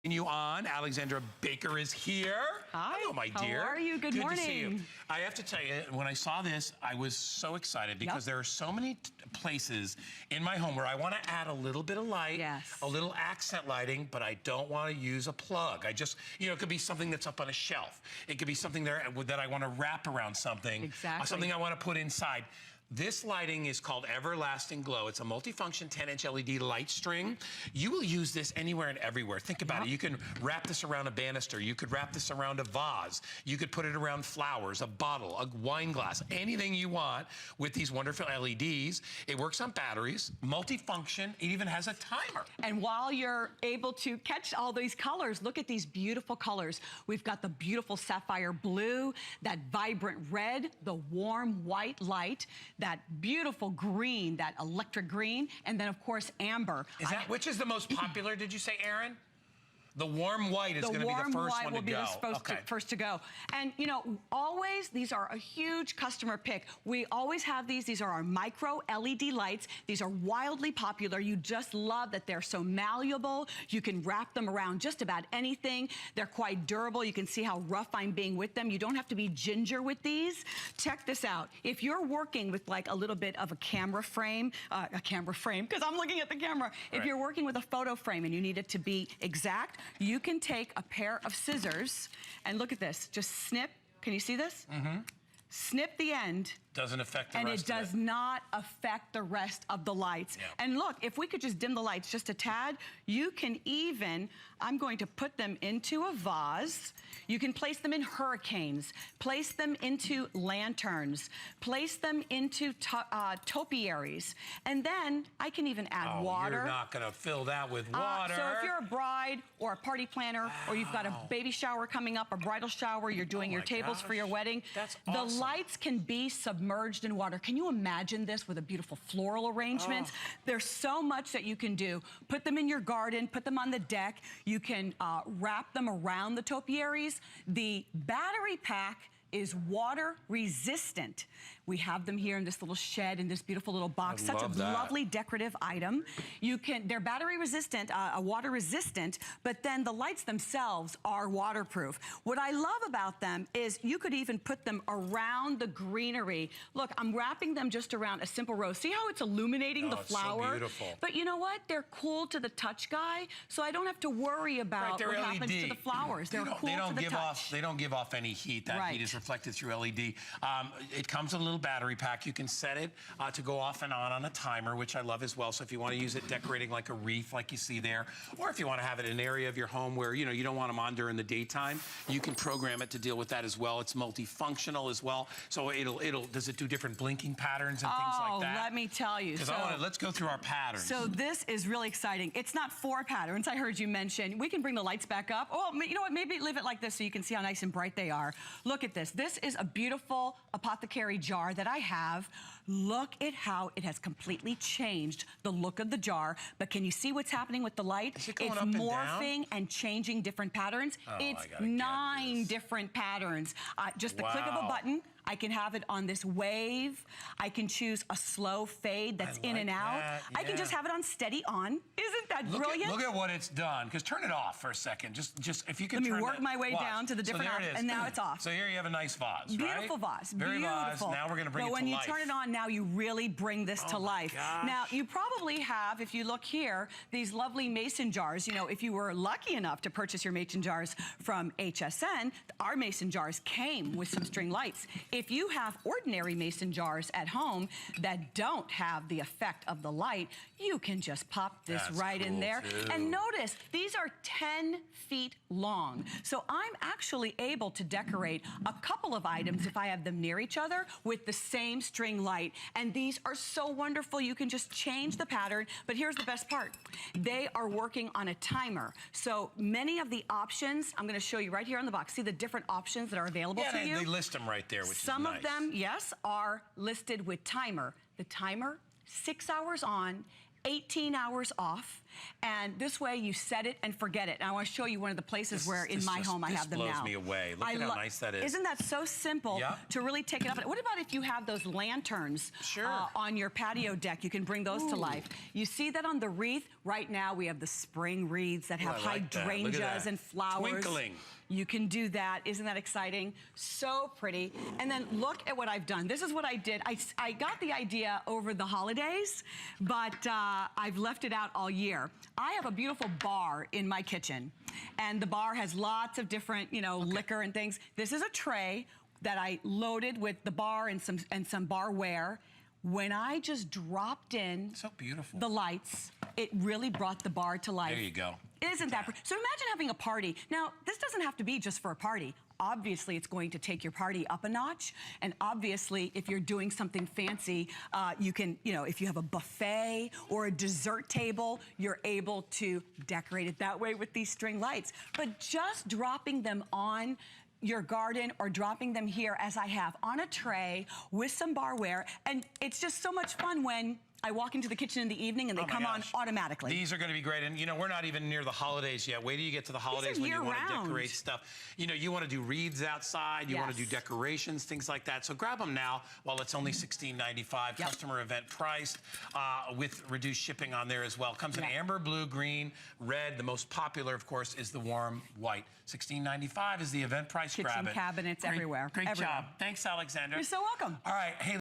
You on. Alexandra Baker is here. Hi. Hello, my dear. How are you? Good morning. To see you. I have to tell you, when I saw this, I was so excited because there are so many places in my home where I want to add a little bit of light, a little accent lighting, but I don't want to use a plug. I just, it could be something that's up on a shelf. It could be something there that I want to wrap around something. Something I want to put inside. This lighting is called Everlasting Glow. It's a multifunction 10-inch LED light string. You will use this anywhere and everywhere. Think about it. You can wrap this around a banister. You could wrap this around a vase. You could put it around flowers, a bottle, a wine glass, anything you want with these wonderful LEDs. It works on batteries, multifunction. It even has a timer. And while you're able to catch all these colors, look at these beautiful colors. We've got the beautiful sapphire blue, that vibrant red, the warm white light, that beautiful green, that electric green, and then of course amber. Which is the most popular, did you say, Aaron? The warm white is going to be the first one to go. The warm white will be the first to go. And, always, these are a huge customer pick. We always have these. These are our micro LED lights. These are wildly popular. You just love that they're so malleable. You can wrap them around just about anything. They're quite durable. You can see how rough I'm being with them. You don't have to be ginger with these. Check this out. If you're working with like a little bit of a camera frame, because I'm looking at the camera. If you're working with a photo frame and you need it to be exact, you can take a pair of scissors and look at this. Just snip. Can you see this? Snip the end. Doesn't affect the rest of it. And it does not affect the rest of the lights. And look, if we could just dim the lights just a tad, you can even, I'm going to put them into a vase. You can place them in hurricanes, place them into lanterns, place them into topiaries. And then I can even add water. You're not going to fill that with water. So if you're a bride or a party planner, or you've got a baby shower coming up, a bradal shower, you're doing your tables for your wedding. That's awesome. The lights can be submerged in water. Can you imagine this with a beautiful floral arrangement? There's so much that you can do. Put them in your garden, put them on the deck. You can wrap them around the topiaries. The battery pack is water resistant. We have them here in this little shed in this beautiful little box. Such a lovely decorative item. They're battery resistant, water resistant, but then the lights themselves are waterproof. What I love about them is you could even put them around the greenery. Look, I'm wrapping them just around a simple rose. See how it's illuminating the flower? So beautiful. But you know what? They're cool to the touch, guy, so I don't have to worry about what happens to the flowers. They're cool to the touch. They don't give off any heat. That heat is reflected through LED. It comes in a little battery pack. You can set it to go off and on a timer, which I love as well. So if you want to use it decorating like a wreath like you see there, or if you want to have it in an area of your home where you don't want them on during the daytime, you can program it to deal with that as well. It's multifunctional as well. So does it do different blinking patterns and things like that? Let me tell you. Let's go through our patterns. So this is really exciting. It's not 4 patterns I heard you mention. We can bring the lights back up. Oh, you know what? Maybe leave it like this so you can see how nice and bright they are. Look at this. This is a beautiful apothecary jar that I have. Look at how it has completely changed the look of the jar. But can you see what's happening with the light? Is it going up and morphing and changing different patterns. It's 9 different patterns. Just the click of a button. I can have it on this wave. I can choose a slow fade that's in and out. I can just have it on steady on. Isn't that brilliant? Look at what it's done. Because turn it off for a second. Just if you can Let me work my way down to the different options. And now it's off. So here you have a nice vase, Beautiful vase. Very beautiful. Now we're going to bring it to life. But when you turn it on, now you really bring this to life. Now, you probably have, if you look here, these lovely mason jars. If you were lucky enough to purchase your mason jars from HSN, our mason jars came with some string lights. If you have ordinary mason jars at home that don't have the effect of the light, you can just pop this in there. And notice, these are 10 feet long. So I'm actually able to decorate a couple of items if I have them near each other with the same string light. And these are so wonderful. You can just change the pattern. But here's the best part. They are working on a timer. So many of the options, I'm going to show you right here on the box. See the different options that are available to you? They list them right there, which is nice. Some of them, yes, are listed with timer. The timer, 6 hours on, 18 hours off. And this way you set it and forget it. And I want to show you one of the places where in my home I have them now. This blows me away. Look at how nice that is. Isn't that so simple to really take it up? What about if you have those lanterns on your patio deck? You can bring those to life. You see that on the wreath? Right now we have the spring wreaths that have hydrangeas and flowers. Twinkling. You can do that. Isn't that exciting? So pretty. And then look at what I've done. This is what I did. I got the idea over the holidays, but I've left it out all year. I have a beautiful bar in my kitchen, and the bar has lots of different, liquor and things. This is a tray that I loaded with the bar and some barware. When I just dropped in the lights, it really brought the bar to life. There you go. Isn't that? So imagine having a party. Now, this doesn't have to be just for a party. Obviously, it's going to take your party up a notch. And obviously, if you're doing something fancy, you can, if you have a buffet or a dessert table, you're able to decorate it that way with these string lights. But just dropping them on your garden or dropping them here, as I have, on a tray with some barware. And it's just so much fun when I walk into the kitchen in the evening and they come on automatically. These are going to be great. And, we're not even near the holidays yet. Wait till you get to the holidays when you want to decorate stuff. You want to do wreaths outside. You want to do decorations, things like that. So grab them now while it's only $16.95. Customer event priced with reduced shipping on there as well. Comes in amber, blue, green, red. The most popular, of course, is the warm white. $16.95 is the event price. Grab it. Kitchen cabinets everywhere. Great job. Thanks, Alexandra. You're so welcome. All right. Hey.